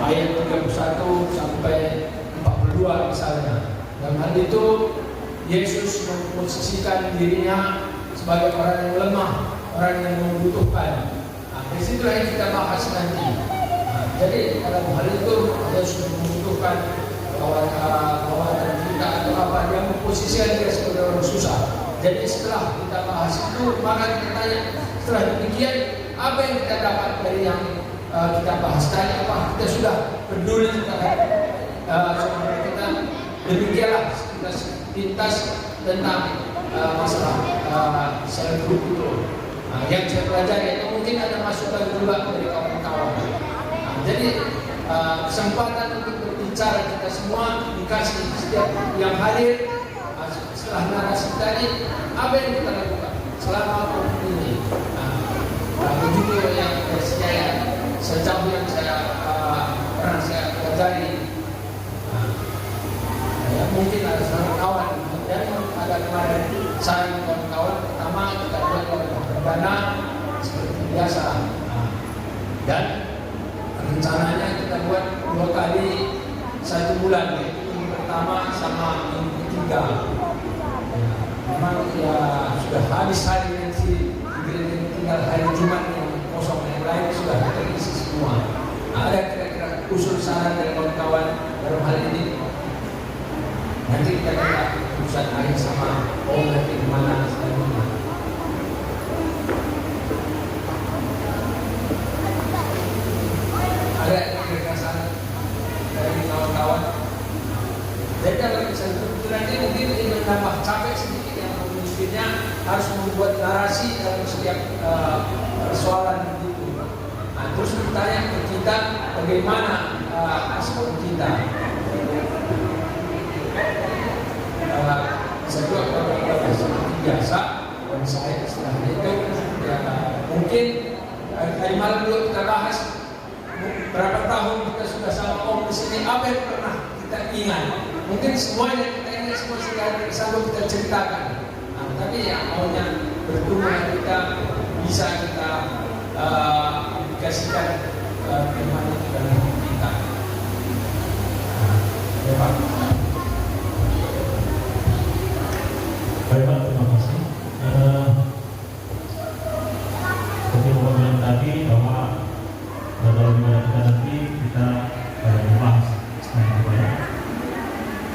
ayat 31 sampai 42 misalnya. Dalam hal itu Yesus memposisikan dirinya sebagai orang yang lemah, orang yang membutuhkan. Nah, di situlah yang kita bahas nanti. Nah, jadi dalam hal itu Yesus membutuhkan kawan kita atau apa, dia memposisikan dia sebagai orang susah. Jadi setelah kita bahas itu, maka kita tanya, setelah demikian apa yang kita dapat dari yang kita bahas tadi? Apa kita sudah peduli terhadap saudara kita? Demikianlah kita pintas tentang masalah self group itu. Yang saya pelajari itu mungkin ada masukan juga dari kawan-kawan. Jadi kesempatan untuk berbicara kita semua dikasih setiap yang hadir. Setelah narasi tadi, apa yang kita lakukan selama COVID ini? Begitu yang sejauh yang saya pernah saya pelajari. Mungkin ada kawan-kawan dan ada kemarin saya kawan-kawan pertama kita buat perdana seperti biasa, dan rencananya kita buat 2 kali 1 bulan, yaitu minggu pertama sama minggu ketiga. Memang ya sudah habis hari nanti, tinggal hari Jumat yang kosong, yang lain sudah terisi semua. Ada kira-kira usul saran dari kawan-kawan dalam hal ini? Nanti kita lihat urusan akhir sama nanti kemana selanjutnya. Ada kira-kira saran dari kawan-kawan? Jadi kalau misalnya nanti mungkin ini menambah capek sedikit, yang mungkinnya harus membuat narasi dalam setiap persoalan begitu. Terus bertanya ke kita bagaimana respon kita. Saya juga seperti biasa, dan saya setelah itu ya, mungkin hari malam dulu kita bahas berapa tahun kita sudah sama Om di sini, apa yang pernah kita ingat. Mungkin semuanya kita ingat semua selalu kita ceritakan. Tapi ya maunya bertumbuh kita bisa kita aplikasikan bagaimana kita kita. Ya Pak. Baik Pak, terima kasih. Seperti Bapak bilang tadi bahwa dalam ibadah kita nanti kita membahas tentang ibadah.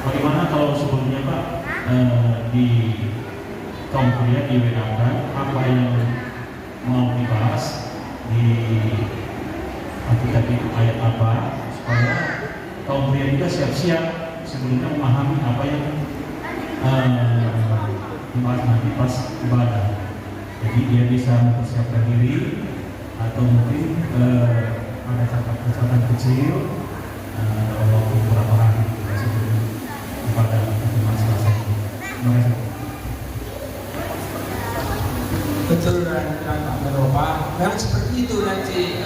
Bagaimana kalau sebelumnya Pak di kaum pria dibedakan apa yang mau dibahas di Alkitab itu ayat apa, supaya kaum pria juga siap-siap sebelumnya memahami apa yang dibahas nanti pas ibadah. Jadi dia bisa mempersiapkan diri, atau mungkin ada catatan kecil dalam waktu beberapa hari sebelum ibadah pertemuan Selasa ini. Terima kasih. Betul dan Pak Meropa, memang seperti itu nanti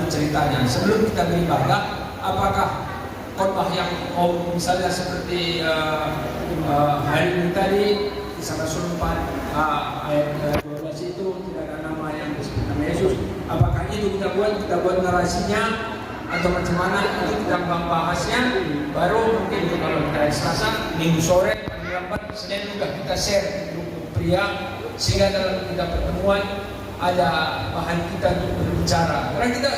ceritanya. Sebelum kita beribadah, apakah khotbah yang misalnya seperti hari ini tadi Kisah Rasul 4 ayat 12 itu tidak ada nama yang disebut nama Yesus. Apakah itu kita buat narasinya atau macam mana, itu kita bahasnya baru mungkin kalau kita Selasa, Minggu sore, paling lambat Senin juga kita share di grup pria, sehingga dalam kita pertemuan ada bahan kita untuk berbicara. Karena kita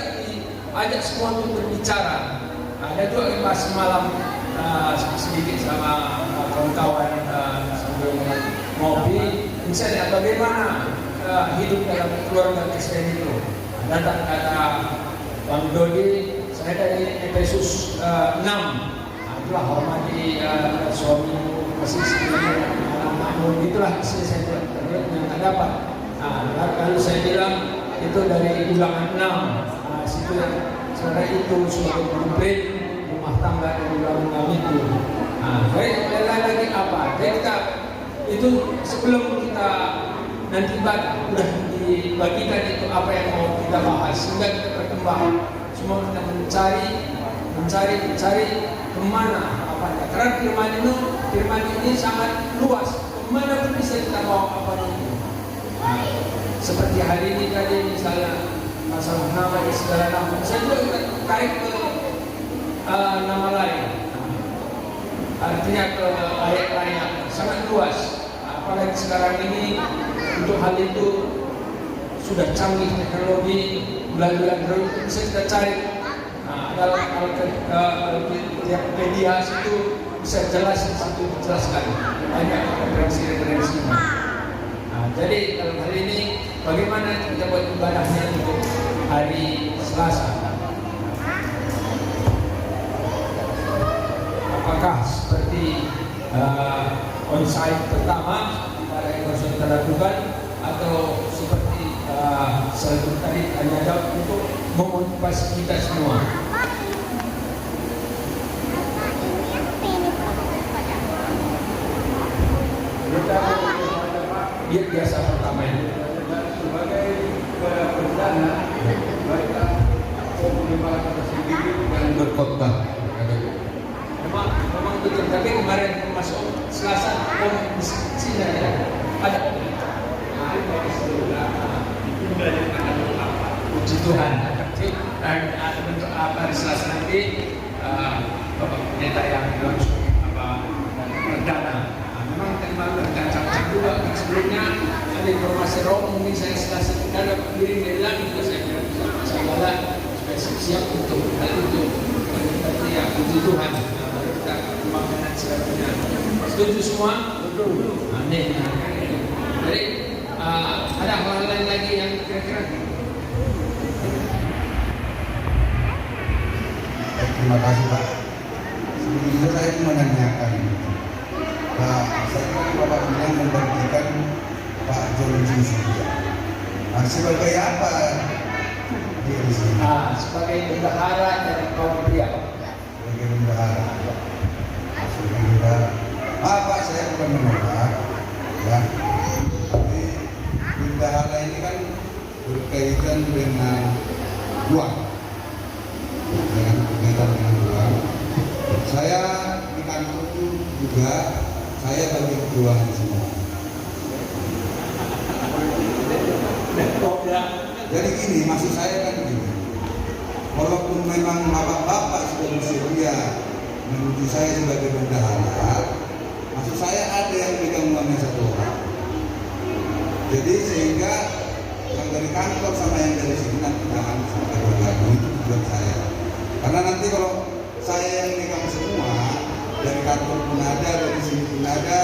ajak semua untuk berbicara. Ada juga yang bahas semalam sedikit sama kawan-kawan sambil ngopi, misalnya bagaimana hidup dalam keluarga Kristen itu. Datang kata Bang Dodi, saya dari Efesus 6. Itulah hormati suamimu, kasih istrimu, anak-anakmu. Itulah saya buat yang tak dapat. Lalu saya bilang itu dari Ulangan 6. Situ saudara itu sebagai blueprint rumah tangga yang dilakukan itu. Jadi lagi apa? Jadi kita itu sebelum kita nanti udah dibagikan itu apa yang mau kita bahas, sehingga kita berkembang. Semua kita mencari kemana apanya. Karena firman ini sangat luas. Kemana pun bisa kita bawa apa itu. Seperti hari ini tadi misalnya masalah nama di segala nama. Saya juga tarik ke nama lain. Artinya ke ayat lain sangat luas. Apalagi sekarang ini untuk hal itu sudah canggih teknologi, melalui Android bisa kita cari. Dalam Wikipedia itu bisa jelas satu dijelaskan banyak referensi-referensinya. Jadi dalam hal ini bagaimana kita buat ibadahnya untuk hari Selasa? Apakah seperti onsite pertama ibadah yang harus kita lakukan, atau seperti saya tadi hanya jawab untuk memotivasi kita semua? Dia biasa pertama itu sebagai perdana mereka menyembah sendiri dan berkhotbah. Memang betul, tapi kemarin masuk Selasa sini ada puji Tuhan. Dan bentuk apa di Selasa nanti Bapak Pendeta yang langsung perdana. Memang tadi malam cacat juga sebelumnya ada informasi roh, mungkin saya Selasa tidak ada diri bilang juga saya bilang saya bala supaya siap untuk hal itu. Berarti ya puji Tuhan, kita kembangkan segalanya. Setuju semua? Betul. Amin. Jadi ada hal lain lagi yang kira-kira? Terima kasih Pak. Sebelumnya saya menanyakan, saya tadi Bapak bilang memberhentikan Pak Jorji Surya. Sebagai apa dia di sini? Sebagai bendahara dari kaum pria. Sebagai bendahara. Sebagai bendahara. Pak, saya bukan menolak, ya. Tapi bendahara ini kan berkaitan dengan uang. Dengan berkaitan dengan uang. Saya di kantor itu juga saya bagi keuangan semua. Jadi gini, maksud saya kan gini. Walaupun memang bapak-bapak sudah bersedia menuju saya sebagai bendahara, maksud saya ada yang pegang uangnya satu orang. Jadi sehingga yang dari kantor sama yang dari sini nanti jangan sampai bergabung, itu buat saya. Karena nanti kalau saya yang pegang semua, dari kantor pun ada, dari sini pun ada,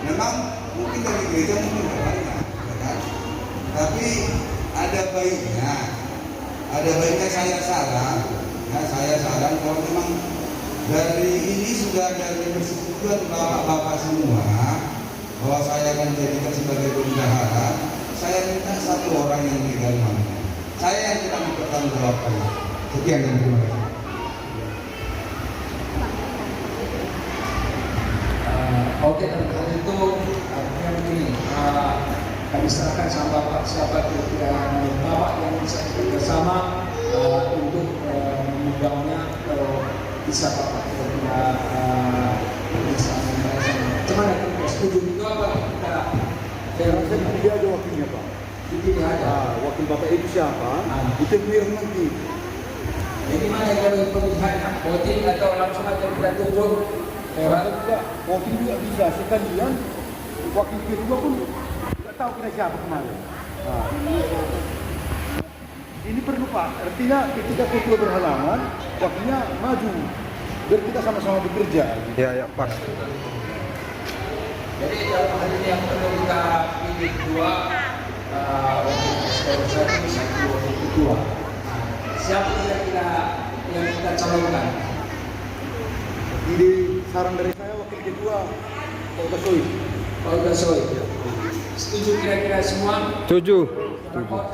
memang mungkin dari gereja mungkin banyak, ya kan? Tapi ada baiknya saya saran kalau memang dari ini sudah dari persetujuan bapak-bapak semua bahwa saya akan jadikan sebagai bendahara, saya minta satu orang yang pegang uangnya. Saya yang tidak mempertanggungjawabkan. Sekian dan terima kasih. Oke, hal itu artinya begini, kami serahkan sama Bapak siapa kira-kira Bapak yang bisa bekerjasama untuk memegangnya, atau bisa Bapak kira-kira bekerjasama. Cuman kita setuju itu apa? Kita dia ada wakilnya Pak. dipilih aja. Wakil Bapak itu siapa? Itu yang nanti. Jadi mana kalau pemilihan voting atau langsung aja kita tunjuk? Wakil juga bisa. Sekalian wakil kedua pun tidak tahu kira siapa kemarin. Ini perlu Pak. Artinya ketika ketua berhalangan, wakilnya maju. Biar kita sama-sama bekerja. Ya Pak. Jadi dalam hal ini yang perlu kita pilih dua, satu bisa dua. Siapa kira-kira yang kita calonkan? Jadi saran dari saya wakil kedua Pak Gasoi. Pak Gasoi. Setuju kira-kira semua? Setuju.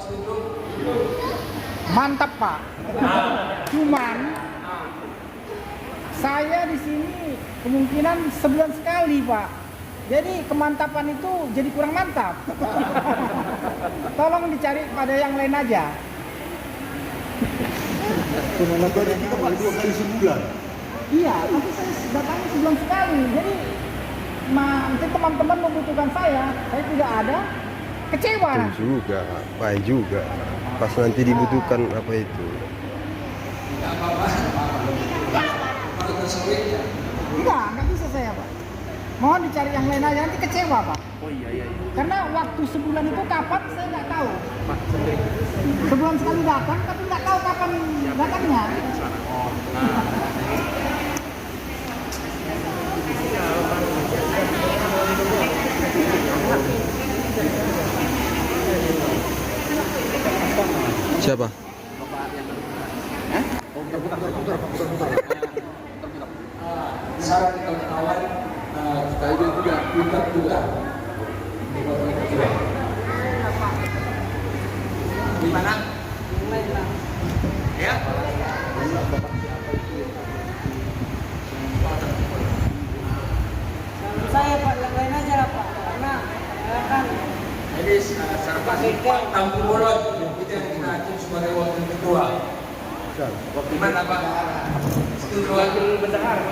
Setuju. Mantap Pak. Cuman saya di sini kemungkinan sebulan sekali Pak. Jadi kemantapan itu jadi kurang mantap. Tolong dicari pada yang lain aja. Penonton kita Pak 2 kali sebulan. Iya, tapi saya datangnya sebulan sekali. Jadi nanti teman-teman membutuhkan saya tidak ada, kecewa. Itu juga, baik juga. pas nanti dibutuhkan apa itu. Tidak apa-apa. Kalau tersulit ya. Enggak bisa saya Pak. Mohon dicari yang lain aja, nanti kecewa Pak. Oh iya. Karena waktu sebulan itu kapan saya nggak tahu. Sebulan sekali datang, tapi nggak tahu kapan datangnya. Siapa? Saran kawan-kawan kita juga pintar juga. Di mana? Ya. Saya Pak, yang lain aja lah Pak, karena kan Jadi serba Pak Tampung Bolon itu yang kita ajukan sebagai wakil ketua. Di mana Pak? Setuju wakil bendahara.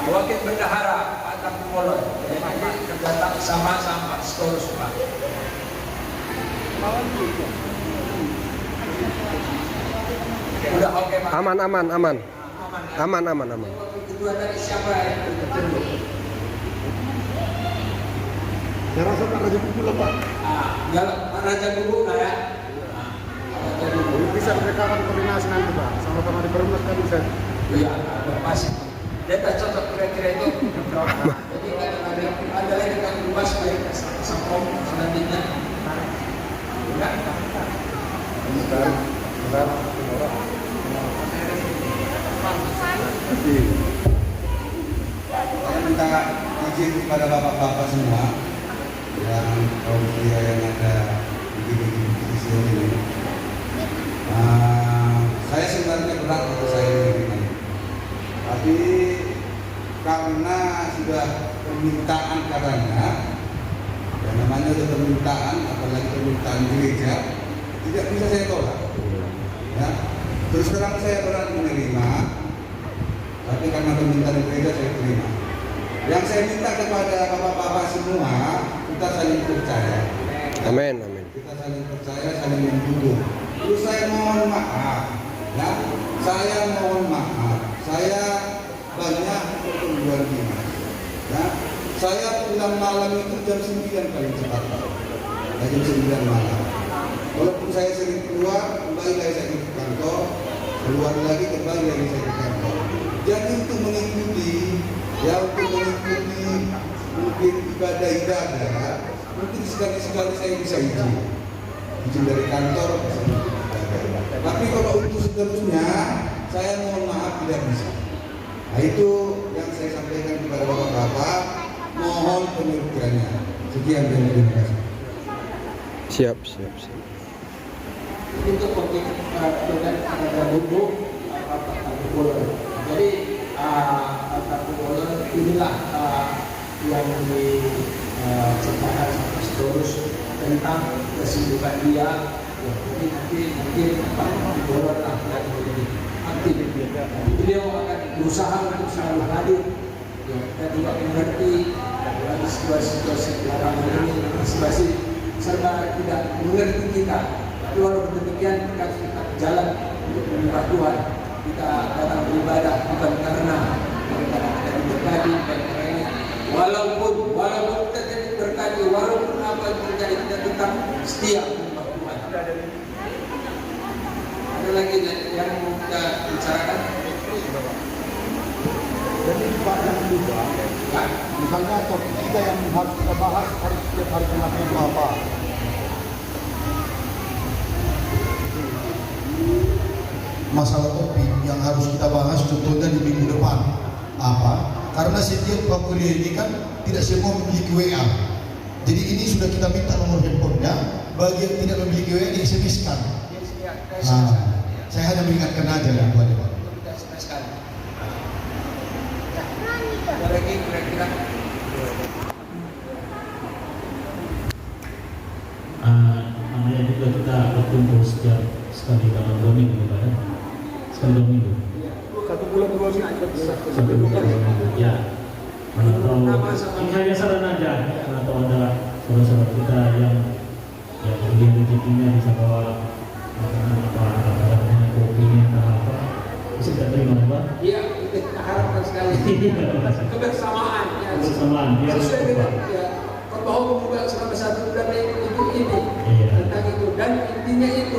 Wakil bendahara Pak Tampung Bolon. Jadi kerja sama Pak Storus Pak. Udah oke Pak. Aman. Wakil kedua tadi siapa yang tertentu? Saya rasa Pak Raja Buku lah Pak. Ya Pak Raja dulu lah ya. Raja dulu. Bisa rekaman koordinasi nanti Pak, sama-sama di Perumnas kan bisa. Iya, pasti. Dia tak cocok kira-kira itu. Jadi ada lagi yang berubah supaya sampai selanjutnya. Ya. Saya minta izin kepada bapak-bapak semua yang kaum pria yang ada di sini. Saya sebenarnya berat untuk saya ini, tapi karena sudah permintaan katanya, yang namanya sudah permintaan, apalagi permintaan gereja, tidak bisa saya tolak. Ya. Terus terang saya berat menerima, tapi karena permintaan gereja saya terima. Yang saya minta kepada bapak-bapak semua, kita saling percaya. Amin. Kita saling percaya, saling mendukung. Terus saya mohon maaf, ya. Saya mohon maaf. Saya banyak keperluan dinas. Ya. Saya pulang malam itu jam 9 paling cepat. Ya, jam 9 malam. Walaupun saya sering keluar, kembali lagi saya ke kantor, keluar lagi kembali lagi saya ke kantor. Jadi untuk mengikuti mungkin ibadah, mungkin sekali-sekali saya bisa izin dari kantor. Tapi kalau untuk seterusnya, saya mohon maaf tidak bisa. Nah itu yang saya sampaikan kepada bapak-bapak, mohon pengertiannya. Sekian dan terima kasih. Siap. Untuk dengan ada dulu Pak Tampung Bolon. Jadi Pak Tampung Bolon inilah yang diceritakan sama Storus tentang kesibukan dia. Mungkin Pak Tampung Bolon yang menjadi aktif. Beliau akan berusaha untuk selalu hadir. Dan juga mengerti dari situasi belakangan ini masing-masing serta tidak mengerti kita. Tapi walaupun demikian kita harus tetap jalan untuk menyembah Tuhan. Kita datang beribadah bukan karena kita diberkati dan ini. Walaupun kita tidak diberkati, walaupun apa yang terjadi kita tetap setia menyembah Tuhan. Ada lagi yang mau kita bicarakan? Jadi Pak yang kedua, misalnya topik kita yang harus kita bahas setiap hari Jumat itu apa? Masalah topik yang harus kita bahas contohnya di minggu depan apa? Karena setiap kuliah ini kan tidak semua memiliki WA. Jadi ini sudah kita minta nomor handphonenya. Bagi yang tidak memiliki WA di SMS-kan. Saya hanya mengingatkan aja ya Pak. Ada lagi kira-kira? Namanya juga kita berkumpul setiap sekali dalam 2 minggu Pak ya. Sekali 2 minggu. 1 bulan 2 minggu. 1 bulan 2 minggu. Ya. atau nama sama ini hanya saran aja, atau ada saudara-saudara kita yang kemudian rezekinya bisa bawa makanan apa kopi atau apa, bisa kita terima Pak? Iya, kita harapkan sekali kebersamaan ya, Kebersamaan, biar sesuai dengan cepat. ya, kalau membuka selama 1 bulan itu Iya. tentang itu, dan intinya itu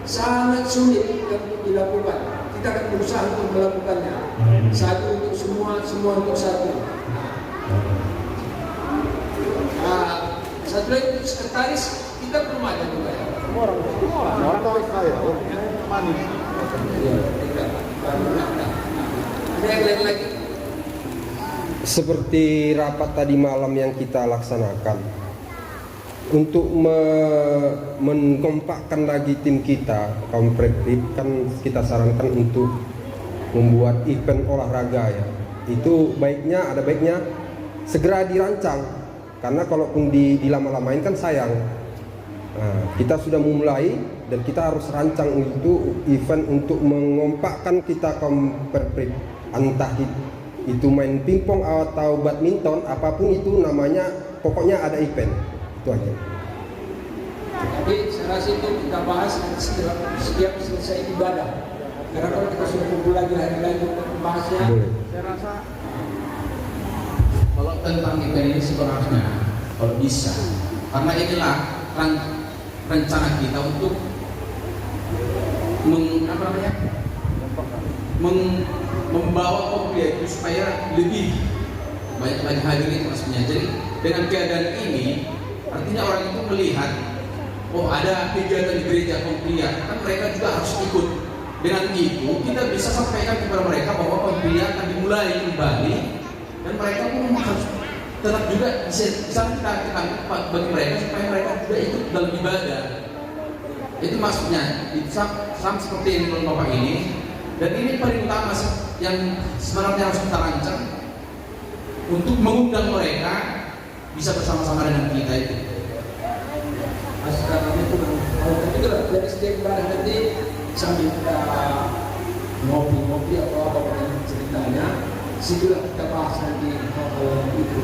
sangat sulit untuk dilakukan. Kita akan berusaha untuk melakukannya. Satu untuk semua, semua untuk satu. Satu lagi untuk sekretaris kita belum ada juga ya. Orang tahu saya, manis. Iya, tidak. Ada yang lain lagi? Seperti rapat tadi malam yang kita laksanakan, untuk mengkompakkan lagi tim kita, kaum Prekrip, kan kita sarankan untuk membuat event olahraga ya. Itu ada baiknya segera dirancang, karena kalaupun dilama-lamain kan sayang. Nah, kita sudah memulai dan kita harus rancang itu event untuk mengompakkan kita kaum Prekrip, entah itu main pingpong atau badminton, apapun itu namanya, pokoknya ada event. Itu aja. Tapi saya rasa itu kita bahas setiap selesai ibadah. Karena kalau kita sudah kumpul lagi hari lain untuk membahasnya, Boleh. saya rasa kalau tentang event ini sebenarnya kalau bisa, karena inilah rencana kita untuk membawa kopi itu supaya lebih banyak lagi hadirin maksudnya. Jadi dengan keadaan ini artinya orang itu melihat, oh ada kegiatan di gereja Komplia, kan mereka juga harus ikut. Dengan itu kita bisa sampaikan kepada mereka bahwa Komplia akan dimulai kembali, dan mereka pun harus tetap juga bisa kita bagi mereka supaya mereka juga ikut dalam ibadah. Itu maksudnya, itu sama seperti yang dilakukan Bapak ini. Dan ini paling utama yang sebenarnya harus kita rancang untuk mengundang mereka bisa bersama-sama dengan kita itu. sekarang itu itu lah dari setiap ibadah nanti sambil kita ngopi-ngopi atau apa ceritanya, situlah kita bahas nanti hal itu.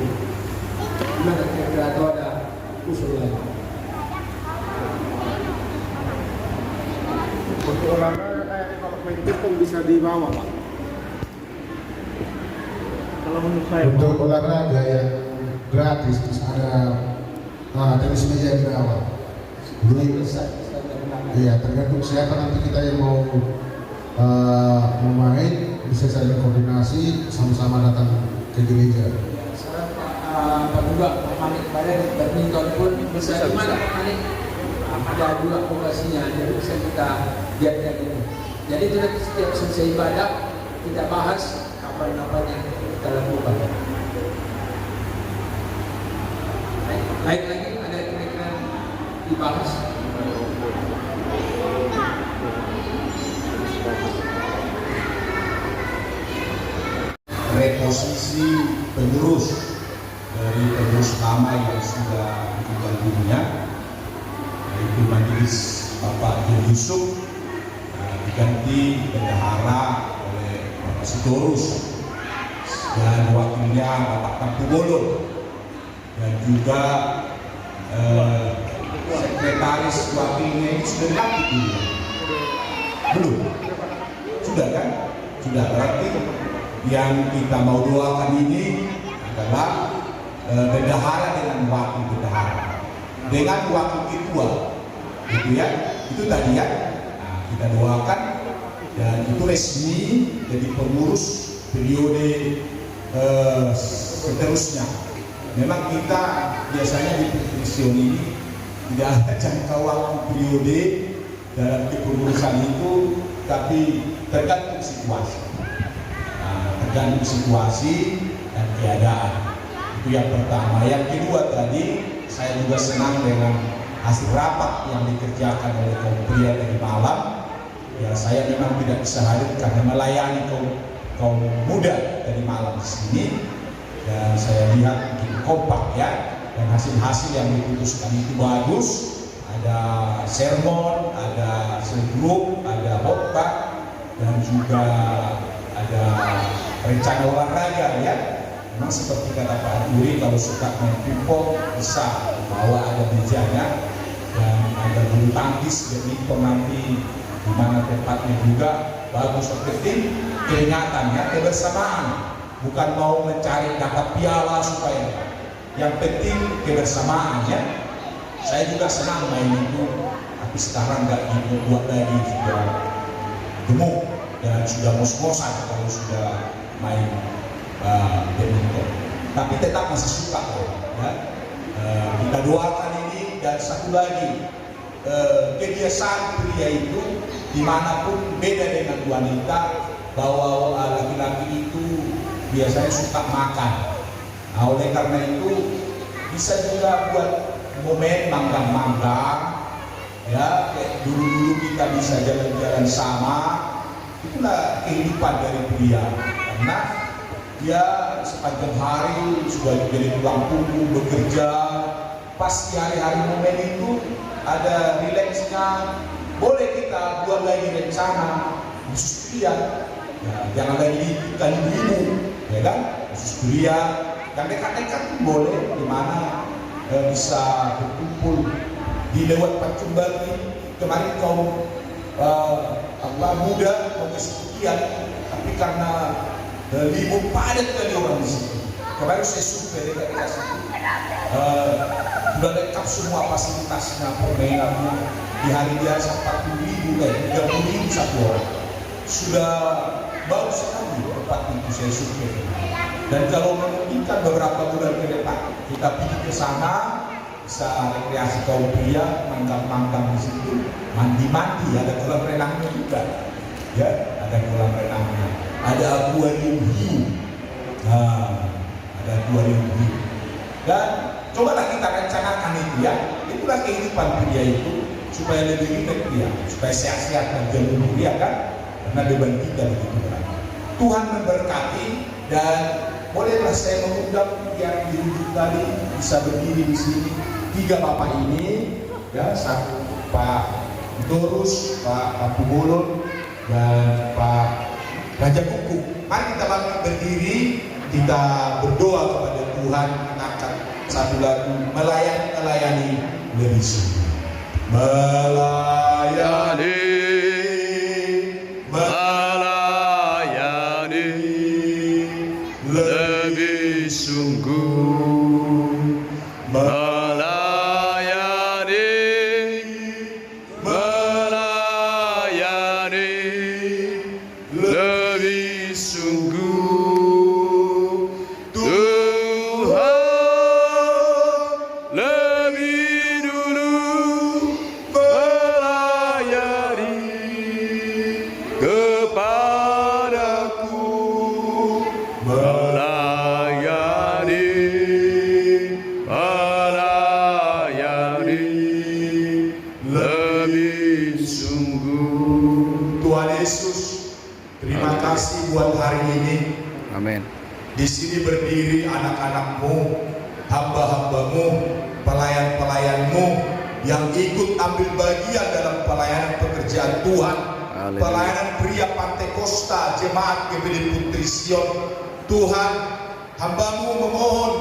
Gimana kira-kira atau ada usul lain? Untuk olahraga kalau main pingpong bisa dibawa Pak. Kalau menurut saya Untuk olahraga yang gratis terus ada tenis meja di awal. Jadi iya, tergantung siapa nanti kita yang mau main, bisa saling koordinasi sama-sama datang ke gereja. Sekarang Pak juga Pak Manik kemarin badminton pun bisa di mana Pak Manik? Ada dua lokasinya, jadi bisa kita lihatkan itu. Jadi itu nanti setiap selesai ibadah kita bahas kapan-kapan yang kita lakukan. Lain lagi ada kira-kira dibahas. Reposisi pengurus dari pengurus lama yang sudah meninggal dunia, yaitu Majelis Bapak John Yusuf, diganti bendahara oleh Bapak Sitorus, dan wakilnya Bapak Kampubolo, dan juga sekretaris wakilnya itu sudah dilantik belum? Sudah kan? Sudah, berarti yang kita mau doakan ini adalah bendahara dengan wakil bendahara, dengan wakil ketua, gitu ya. Itu tadi ya. Nah, kita doakan dan itu resmi jadi pengurus periode seterusnya. Memang kita biasanya di Kristen ini tidak ada jangka waktu periode dalam kepengurusan itu, tapi tergantung situasi. Tergantung situasi dan keadaan. Itu yang pertama. Yang kedua tadi, saya juga senang dengan hasil rapat yang dikerjakan oleh Komplia tadi malam. Ya, saya memang tidak bisa hadir karena melayani kaum muda dari malam di sini. Dan saya lihat begitu kompak ya, dan hasil-hasil yang diputuskan itu bagus. Ada sermon, ada selgrup, ada khotbah, dan juga ada rencana olahraga ya. Memang seperti kata Pak Duri, kalau suka main pingpong bisa bawa ada mejanya dan ada bulu tangkis, badminton nanti di mana tempatnya juga bagus. Penting keingatannya, kebersamaan, bukan mau mencari dapat piala supaya. Yang penting kebersamaannya. Saya juga senang main itu, tapi sekarang nggak dibuat lagi, sudah gemuk dan sudah ngos-ngosan kalau sudah main badminton. Tapi tetap masih suka ya. Kita doakan ini. Dan satu lagi, kebiasaan pria itu dimanapun beda dengan wanita, bahwa laki-laki itu biasanya suka makan. Nah, oleh karena itu bisa juga buat momen manggang-manggang ya, kayak dulu-dulu kita bisa jalan-jalan sama. Itulah kehidupan dari pria, karena dia sepanjang hari sudah jadi tulang punggung bekerja. Pas di hari-hari momen itu ada rileksnya, boleh kita buat lagi rencana khusus pria ya, jangan lagi ikan ibu-ibu ya kan, khusus pria yang dekat-dekat boleh, dimana bisa berkumpul di lewat Pacumbali. Kemarin kaum muda mau ke sekian, tapi karena libur padat kali orang di situ. Kemarin saya survei dekat-dekat situ, sudah lengkap semua fasilitasnya, permainannya. Di hari biasa 40.000 30.000 satu orang. Sudah bagus sekali tempat itu saya survei. Dan kalau memungkinkan beberapa bulan ke depan kita pergi ke sana, bisa rekreasi kaum pria, manggang-manggang di situ, mandi-mandi, ada kolam renangnya juga, ya, ada kolam renangnya, ada akuarium hiu, ada akuarium hiu. Dan cobalah kita rencanakan itu ya, itulah kehidupan pria itu, supaya lebih ringan dia, supaya sehat-sehat dan jauh dia kan, karena beban kita begitu berat. Tuhan memberkati. Dan bolehlah saya mengundang yang dirujuk tadi bisa berdiri di sini. 3 bapak ini, ya, satu Pak Dorus, Pak Pugolon, dan Pak Raja Kuku. Mari kita berdiri, kita berdoa kepada Tuhan, kita akan satu lagu melayani lebih sungguh. Melayani. Lebih sungguh melayani lebih sungguh Tuhan lebih dulu melayani kepadaku. Lebih sungguh. Tuhan Yesus, terima kasih buat hari ini. Amin. Di sini berdiri anak-anak-Mu, hamba-hamba-Mu, pelayan-pelayan-Mu yang ikut ambil bagian dalam pelayanan pekerjaan Tuhan. Haleluya. Pelayanan pria Pantai Kosta, jemaat GBD Putri Sion. Tuhan, hamba-Mu memohon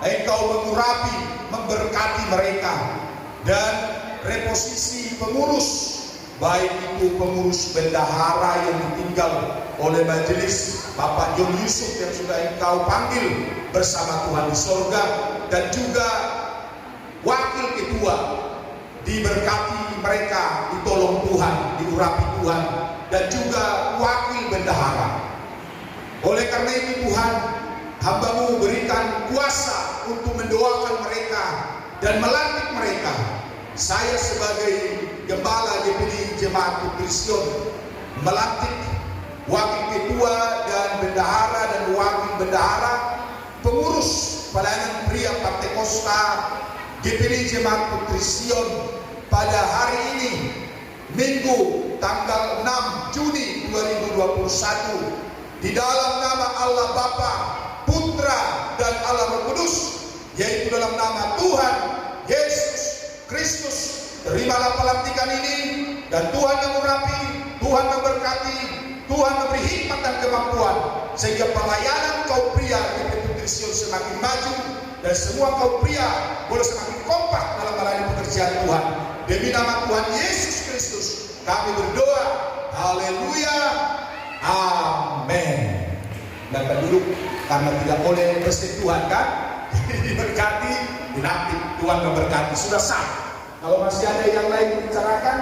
Engkau mengurapi, memberkati mereka, dan reposisi pengurus, baik itu pengurus bendahara yang ditinggal oleh majelis Bapak John Yusuf yang sudah Engkau panggil bersama Tuhan di sorga, dan juga wakil ketua, diberkati mereka, ditolong Tuhan, diurapi Tuhan, dan juga wakil bendahara. Oleh karena itu Tuhan, hamba-Mu berikan kuasa untuk mendoakan mereka dan melantik mereka. Saya sebagai gembala GPD Jemaat Putri Sion melantik wakil ketua dan bendahara dan wakil bendahara, pengurus pelayanan pria Pantai Kosta GPD Jemaat Putri Sion pada hari ini, Minggu tanggal 6 Juni 2021, di dalam nama Allah Bapa, Putra, dan Allah Roh Kudus, yaitu dalam nama Tuhan Yesus Kristus. Terimalah pelantikan ini, dan Tuhan yang mengurapi, Tuhan memberkati, Tuhan memberi hikmat dan kemampuan, sehingga pelayanan kaum pria di negeri Sion semakin maju, dan semua kaum pria boleh semakin kompak dalam melayani pekerjaan Tuhan. Demi nama Tuhan Yesus Kristus kami berdoa. Haleluya. Amin. Dapat duduk karena tidak boleh bersentuhan kan? Diberkati, dinanti Tuhan memberkati. Sudah sah. Kalau masih ada yang lain membicarakan.